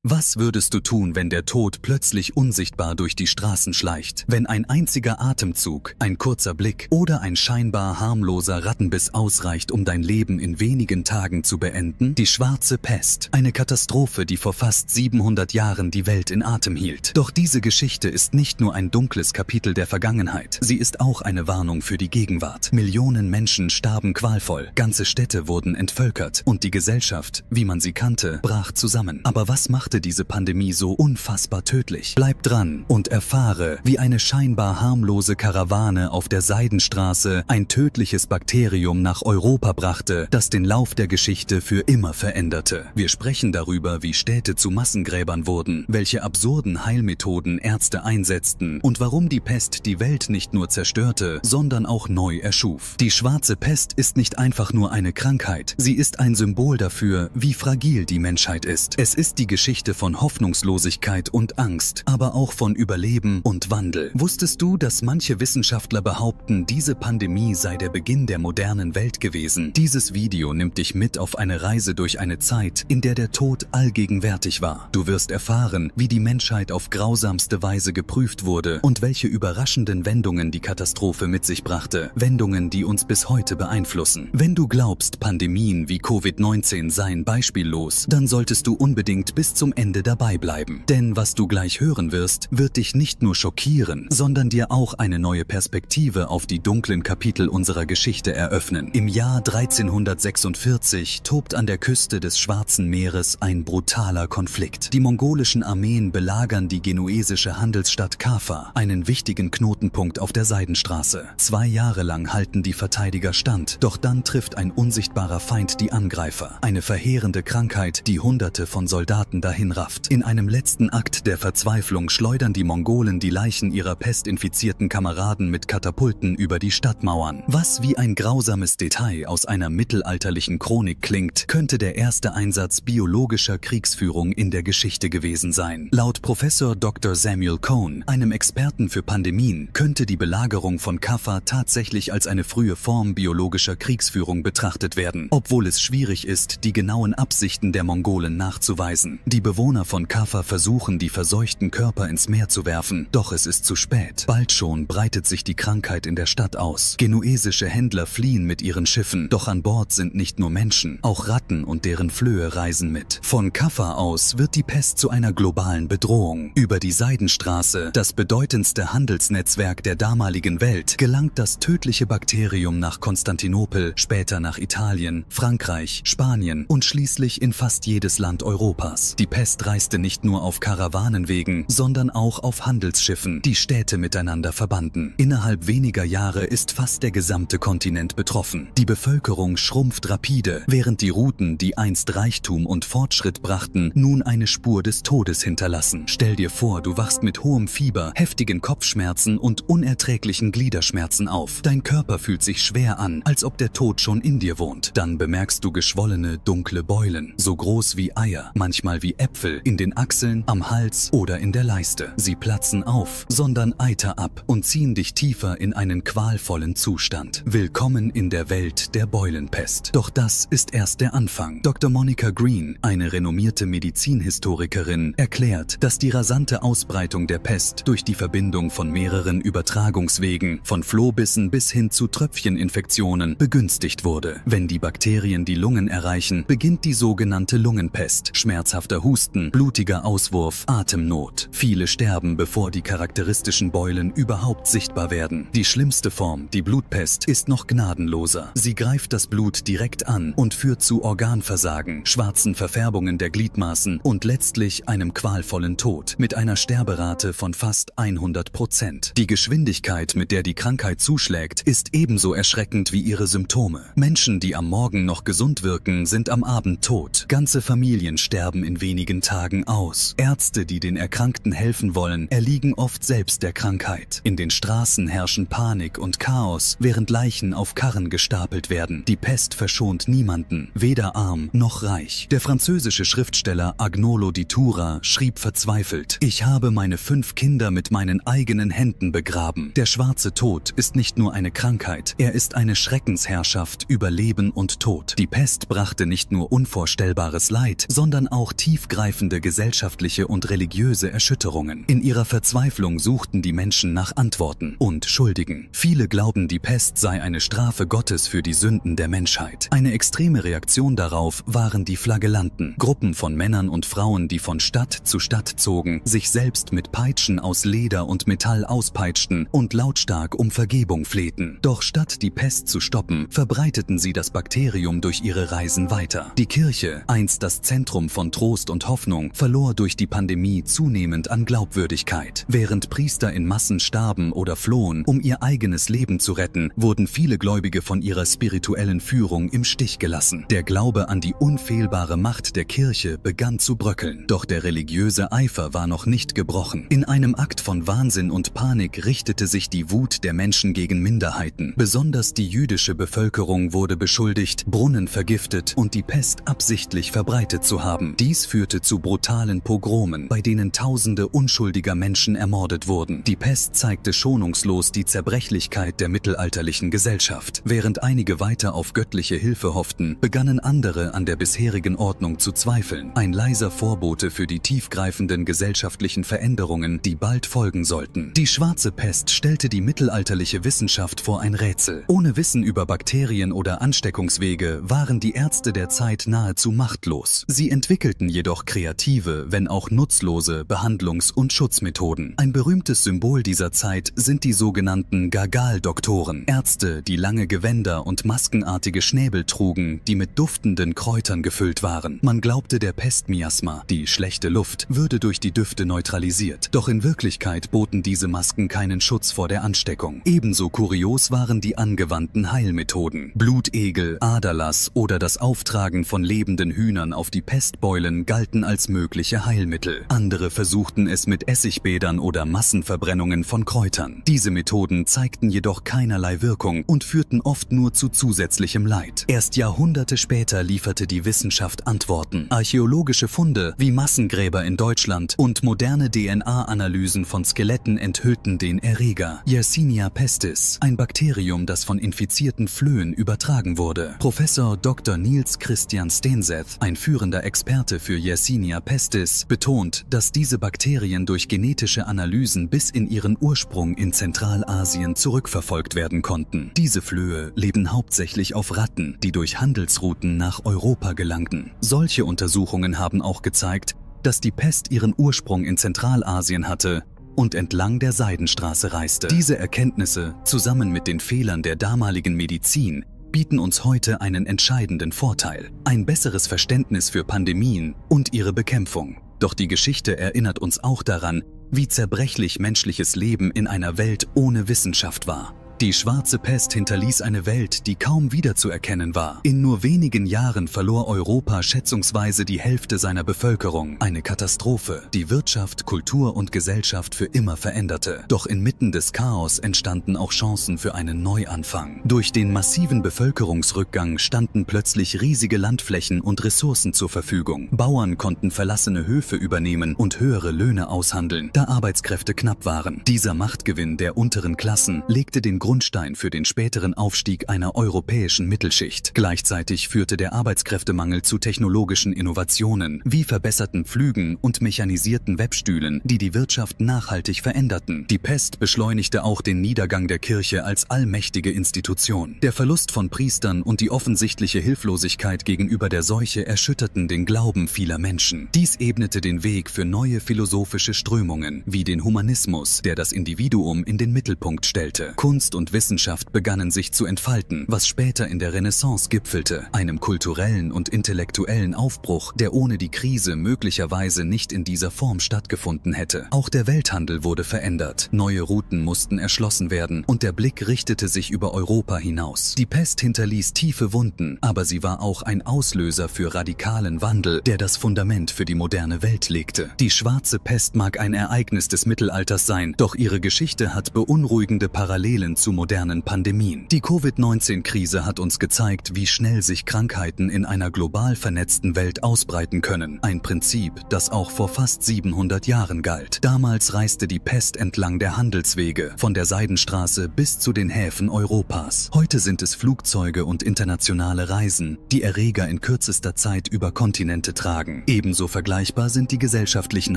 Was würdest du tun, wenn der Tod plötzlich unsichtbar durch die Straßen schleicht? Wenn ein einziger Atemzug, ein kurzer Blick oder ein scheinbar harmloser Rattenbiss ausreicht, um dein Leben in wenigen Tagen zu beenden? Die schwarze Pest. Eine Katastrophe, die vor fast 700 Jahren die Welt in Atem hielt. Doch diese Geschichte ist nicht nur ein dunkles Kapitel der Vergangenheit. Sie ist auch eine Warnung für die Gegenwart. Millionen Menschen starben qualvoll, ganze Städte wurden entvölkert und die Gesellschaft, wie man sie kannte, brach zusammen. Aber was machte diese Pandemie so unfassbar tödlich? Bleib dran und erfahre, wie eine scheinbar harmlose Karawane auf der Seidenstraße ein tödliches Bakterium nach Europa brachte, das den Lauf der Geschichte für immer veränderte. Wir sprechen darüber, wie Städte zu Massengräbern wurden, welche absurden Heilmethoden Ärzte einsetzten und warum die Pest die Welt nicht nur zerstörte, sondern auch neu erschuf. Die schwarze Pest ist nicht einfach nur eine Krankheit, sie ist ein Symbol dafür, wie fragil die Menschheit ist. Es ist die Geschichte von Hoffnungslosigkeit und Angst, aber auch von Überleben und Wandel. Wusstest du, dass manche Wissenschaftler behaupten, diese Pandemie sei der Beginn der modernen Welt gewesen? Dieses Video nimmt dich mit auf eine Reise durch eine Zeit, in der der Tod allgegenwärtig war. Du wirst erfahren, wie die Menschheit auf grausamste Weise geprüft wurde und welche überraschenden Wendungen die Katastrophe mit sich brachte. Wendungen, die uns bis heute beeinflussen. Wenn du glaubst, Pandemien wie Covid-19 seien beispiellos, dann solltest du unbedingt bis zum Ende dabei bleiben. Denn was du gleich hören wirst, wird dich nicht nur schockieren, sondern dir auch eine neue Perspektive auf die dunklen Kapitel unserer Geschichte eröffnen. Im Jahr 1346 tobt an der Küste des Schwarzen Meeres ein brutaler Konflikt. Die mongolischen Armeen belagern die genuesische Handelsstadt Kaffa, einen wichtigen Knotenpunkt auf der Seidenstraße. 2 Jahre lang halten die Verteidiger stand, doch dann trifft ein unsichtbarer Feind die Angreifer. Eine verheerende Krankheit, die Hunderte von Soldaten dahin rafft. In einem letzten Akt der Verzweiflung schleudern die Mongolen die Leichen ihrer pestinfizierten Kameraden mit Katapulten über die Stadtmauern. Was wie ein grausames Detail aus einer mittelalterlichen Chronik klingt, könnte der erste Einsatz biologischer Kriegsführung in der Geschichte gewesen sein. Laut Professor Dr. Samuel Cohn, einem Experten für Pandemien, könnte die Belagerung von Kaffa tatsächlich als eine frühe Form biologischer Kriegsführung betrachtet werden, obwohl es schwierig ist, die genauen Absichten der Mongolen nachzuweisen. Die Bewohner von Kaffa versuchen, die verseuchten Körper ins Meer zu werfen, doch es ist zu spät. Bald schon breitet sich die Krankheit in der Stadt aus. Genuesische Händler fliehen mit ihren Schiffen, doch an Bord sind nicht nur Menschen, auch Ratten und deren Flöhe reisen mit. Von Kaffa aus wird die Pest zu einer globalen Bedrohung. Über die Seidenstraße, das bedeutendste Handelsnetzwerk der damaligen Welt, gelangt das tödliche Bakterium nach Konstantinopel, später nach Italien, Frankreich, Spanien und schließlich in fast jedes Land Europas. Die Pest reiste nicht nur auf Karawanenwegen, sondern auch auf Handelsschiffen, die Städte miteinander verbanden. Innerhalb weniger Jahre ist fast der gesamte Kontinent betroffen. Die Bevölkerung schrumpft rapide, während die Routen, die einst Reichtum und Fortschritt brachten, nun eine Spur des Todes hinterlassen. Stell dir vor, du wachst mit hohem Fieber, heftigen Kopfschmerzen und unerträglichen Gliederschmerzen auf. Dein Körper fühlt sich schwer an, als ob der Tod schon in dir wohnt. Dann bemerkst du geschwollene, dunkle Beulen, so groß wie Eier, manchmal wie Äpfel, in den Achseln, am Hals oder in der Leiste. Sie platzen auf, sondern Eiter ab und ziehen dich tiefer in einen qualvollen Zustand. Willkommen in der Welt der Beulenpest. Doch das ist erst der Anfang. Dr. Monica Green, eine renommierte Medizinhistorikerin, erklärt, dass die rasante Ausbreitung der Pest durch die Verbindung von mehreren Übertragungswegen, von Flohbissen bis hin zu Tröpfcheninfektionen, begünstigt wurde. Wenn die Bakterien die Lungen erreichen, beginnt die sogenannte Lungenpest. Schmerzhafter Husten, blutiger Auswurf, Atemnot. Viele sterben, bevor die charakteristischen Beulen überhaupt sichtbar werden. Die schlimmste Form, die Blutpest, ist noch gnadenloser. Sie greift das Blut direkt an und führt zu Organversagen, schwarzen Verfärbungen der Gliedmaßen und letztlich einem qualvollen Tod mit einer Sterberate von fast 100%. Die Geschwindigkeit, mit der die Krankheit zuschlägt, ist ebenso erschreckend wie ihre Symptome. Menschen, die am Morgen noch gesund wirken, sind am Abend tot. Ganze Familien sterben in wenigen Tagen aus. Ärzte, die den Erkrankten helfen wollen, erliegen oft selbst der Krankheit. In den Straßen herrschen Panik und Chaos, während Leichen auf Karren gestapelt werden. Die Pest verschont niemanden, weder arm noch reich. Der französische Schriftsteller Agnolo di Tura schrieb verzweifelt: Ich habe meine 5 Kinder mit meinen eigenen Händen begraben. Der schwarze Tod ist nicht nur eine Krankheit, er ist eine Schreckensherrschaft über Leben und Tod. Die Pest brachte nicht nur unvorstellbares Leid, sondern auch tiefgreifende tiefgreifende gesellschaftliche und religiöse Erschütterungen. In ihrer Verzweiflung suchten die Menschen nach Antworten und Schuldigen. Viele glauben, die Pest sei eine Strafe Gottes für die Sünden der Menschheit. Eine extreme Reaktion darauf waren die Flagellanten, Gruppen von Männern und Frauen, die von Stadt zu Stadt zogen, sich selbst mit Peitschen aus Leder und Metall auspeitschten und lautstark um Vergebung flehten. Doch statt die Pest zu stoppen, verbreiteten sie das Bakterium durch ihre Reisen weiter. Die Kirche, einst das Zentrum von Trost und Hoffnung, verlor durch die Pandemie zunehmend an Glaubwürdigkeit. Während Priester in Massen starben oder flohen, um ihr eigenes Leben zu retten, wurden viele Gläubige von ihrer spirituellen Führung im Stich gelassen. Der Glaube an die unfehlbare Macht der Kirche begann zu bröckeln. Doch der religiöse Eifer war noch nicht gebrochen. In einem Akt von Wahnsinn und Panik richtete sich die Wut der Menschen gegen Minderheiten. Besonders die jüdische Bevölkerung wurde beschuldigt, Brunnen vergiftet und die Pest absichtlich verbreitet zu haben. Dies führte zu brutalen Pogromen, bei denen Tausende unschuldiger Menschen ermordet wurden. Die Pest zeigte schonungslos die Zerbrechlichkeit der mittelalterlichen Gesellschaft. Während einige weiter auf göttliche Hilfe hofften, begannen andere an der bisherigen Ordnung zu zweifeln. Ein leiser Vorbote für die tiefgreifenden gesellschaftlichen Veränderungen, die bald folgen sollten. Die schwarze Pest stellte die mittelalterliche Wissenschaft vor ein Rätsel. Ohne Wissen über Bakterien oder Ansteckungswege waren die Ärzte der Zeit nahezu machtlos. Sie entwickelten jedoch kreative, wenn auch nutzlose Behandlungs- und Schutzmethoden. Ein berühmtes Symbol dieser Zeit sind die sogenannten Gagal-Doktoren, Ärzte, die lange Gewänder und maskenartige Schnäbel trugen, die mit duftenden Kräutern gefüllt waren. Man glaubte, der Pestmiasma, die schlechte Luft, würde durch die Düfte neutralisiert. Doch in Wirklichkeit boten diese Masken keinen Schutz vor der Ansteckung. Ebenso kurios waren die angewandten Heilmethoden. Blutegel, Aderlass oder das Auftragen von lebenden Hühnern auf die Pestbeulen galten als mögliche Heilmittel. Andere versuchten es mit Essigbädern oder Massenverbrennungen von Kräutern. Diese Methoden zeigten jedoch keinerlei Wirkung und führten oft nur zu zusätzlichem Leid. Erst Jahrhunderte später lieferte die Wissenschaft Antworten. Archäologische Funde wie Massengräber in Deutschland und moderne DNA-Analysen von Skeletten enthüllten den Erreger Yersinia pestis, ein Bakterium, das von infizierten Flöhen übertragen wurde. Professor Dr. Niels Christian Stenseth, ein führender Experte für Yersinia pestis, betont, dass diese Bakterien durch genetische Analysen bis in ihren Ursprung in Zentralasien zurückverfolgt werden konnten. Diese Flöhe leben hauptsächlich auf Ratten, die durch Handelsrouten nach Europa gelangten. Solche Untersuchungen haben auch gezeigt, dass die Pest ihren Ursprung in Zentralasien hatte und entlang der Seidenstraße reiste. Diese Erkenntnisse, zusammen mit den Fehlern der damaligen Medizin, bieten uns heute einen entscheidenden Vorteil: ein besseres Verständnis für Pandemien und ihre Bekämpfung. Doch die Geschichte erinnert uns auch daran, wie zerbrechlich menschliches Leben in einer Welt ohne Wissenschaft war. Die schwarze Pest hinterließ eine Welt, die kaum wiederzuerkennen war. In nur wenigen Jahren verlor Europa schätzungsweise die Hälfte seiner Bevölkerung. Eine Katastrophe, die Wirtschaft, Kultur und Gesellschaft für immer veränderte. Doch inmitten des Chaos entstanden auch Chancen für einen Neuanfang. Durch den massiven Bevölkerungsrückgang standen plötzlich riesige Landflächen und Ressourcen zur Verfügung. Bauern konnten verlassene Höfe übernehmen und höhere Löhne aushandeln, da Arbeitskräfte knapp waren. Dieser Machtgewinn der unteren Klassen legte den Grundstein für den späteren Aufstieg einer europäischen Mittelschicht. Gleichzeitig führte der Arbeitskräftemangel zu technologischen Innovationen, wie verbesserten Pflügen und mechanisierten Webstühlen, die die Wirtschaft nachhaltig veränderten. Die Pest beschleunigte auch den Niedergang der Kirche als allmächtige Institution. Der Verlust von Priestern und die offensichtliche Hilflosigkeit gegenüber der Seuche erschütterten den Glauben vieler Menschen. Dies ebnete den Weg für neue philosophische Strömungen, wie den Humanismus, der das Individuum in den Mittelpunkt stellte. Kunst und Wissenschaft begannen sich zu entfalten, was später in der Renaissance gipfelte, einem kulturellen und intellektuellen Aufbruch, der ohne die Krise möglicherweise nicht in dieser Form stattgefunden hätte. Auch der Welthandel wurde verändert, neue Routen mussten erschlossen werden und der Blick richtete sich über Europa hinaus. Die Pest hinterließ tiefe Wunden, aber sie war auch ein Auslöser für radikalen Wandel, der das Fundament für die moderne Welt legte. Die schwarze Pest mag ein Ereignis des Mittelalters sein, doch ihre Geschichte hat beunruhigende Parallelen zu modernen Pandemien. Die Covid-19-Krise hat uns gezeigt, wie schnell sich Krankheiten in einer global vernetzten Welt ausbreiten können. Ein Prinzip, das auch vor fast 700 Jahren galt. Damals reiste die Pest entlang der Handelswege, von der Seidenstraße bis zu den Häfen Europas. Heute sind es Flugzeuge und internationale Reisen, die Erreger in kürzester Zeit über Kontinente tragen. Ebenso vergleichbar sind die gesellschaftlichen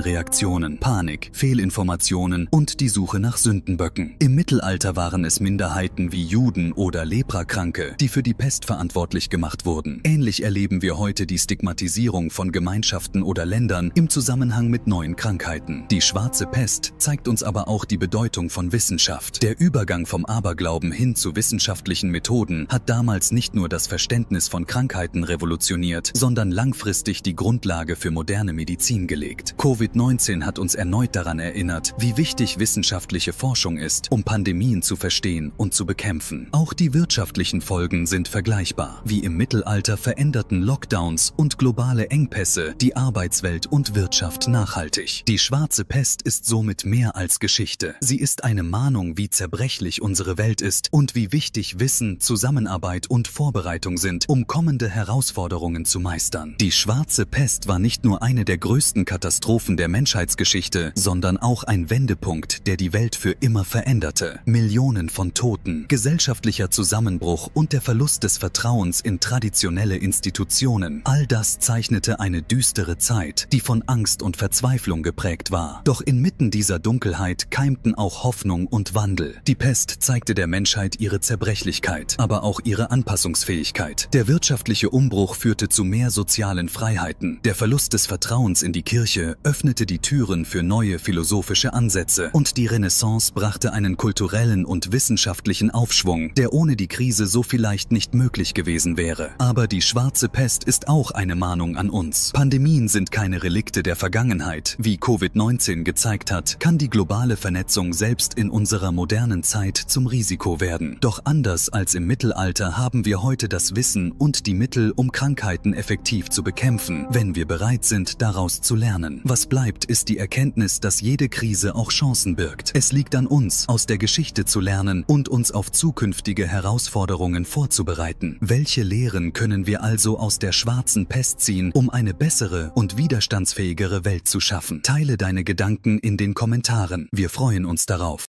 Reaktionen, Panik, Fehlinformationen und die Suche nach Sündenböcken. Im Mittelalter waren es Minderheiten wie Juden oder Leprakranke, die für die Pest verantwortlich gemacht wurden. Ähnlich erleben wir heute die Stigmatisierung von Gemeinschaften oder Ländern im Zusammenhang mit neuen Krankheiten. Die schwarze Pest zeigt uns aber auch die Bedeutung von Wissenschaft. Der Übergang vom Aberglauben hin zu wissenschaftlichen Methoden hat damals nicht nur das Verständnis von Krankheiten revolutioniert, sondern langfristig die Grundlage für moderne Medizin gelegt. Covid-19 hat uns erneut daran erinnert, wie wichtig wissenschaftliche Forschung ist, um Pandemien zu verstehen und zu bekämpfen. Auch die wirtschaftlichen Folgen sind vergleichbar. Wie im Mittelalter veränderten Lockdowns und globale Engpässe die Arbeitswelt und Wirtschaft nachhaltig. Die schwarze Pest ist somit mehr als Geschichte. Sie ist eine Mahnung, wie zerbrechlich unsere Welt ist und wie wichtig Wissen, Zusammenarbeit und Vorbereitung sind, um kommende Herausforderungen zu meistern. Die schwarze Pest war nicht nur eine der größten Katastrophen der Menschheitsgeschichte, sondern auch ein Wendepunkt, der die Welt für immer veränderte. Millionen von Toten, gesellschaftlicher Zusammenbruch und der Verlust des Vertrauens in traditionelle Institutionen. All das zeichnete eine düstere Zeit, die von Angst und Verzweiflung geprägt war. Doch inmitten dieser Dunkelheit keimten auch Hoffnung und Wandel. Die Pest zeigte der Menschheit ihre Zerbrechlichkeit, aber auch ihre Anpassungsfähigkeit. Der wirtschaftliche Umbruch führte zu mehr sozialen Freiheiten. Der Verlust des Vertrauens in die Kirche öffnete die Türen für neue philosophische Ansätze und die Renaissance brachte einen kulturellen und wissenschaftlichen Aufschwung, der ohne die Krise so vielleicht nicht möglich gewesen wäre. Aber die schwarze Pest ist auch eine Mahnung an uns. Pandemien sind keine Relikte der Vergangenheit. Wie Covid-19 gezeigt hat, kann die globale Vernetzung selbst in unserer modernen Zeit zum Risiko werden. Doch anders als im Mittelalter haben wir heute das Wissen und die Mittel, um Krankheiten effektiv zu bekämpfen, wenn wir bereit sind, daraus zu lernen. Was bleibt, ist die Erkenntnis, dass jede Krise auch Chancen birgt. Es liegt an uns, aus der Geschichte zu lernen und uns auf zukünftige Herausforderungen vorzubereiten. Welche Lehren können wir also aus der schwarzen Pest ziehen, um eine bessere und widerstandsfähigere Welt zu schaffen? Teile deine Gedanken in den Kommentaren. Wir freuen uns darauf.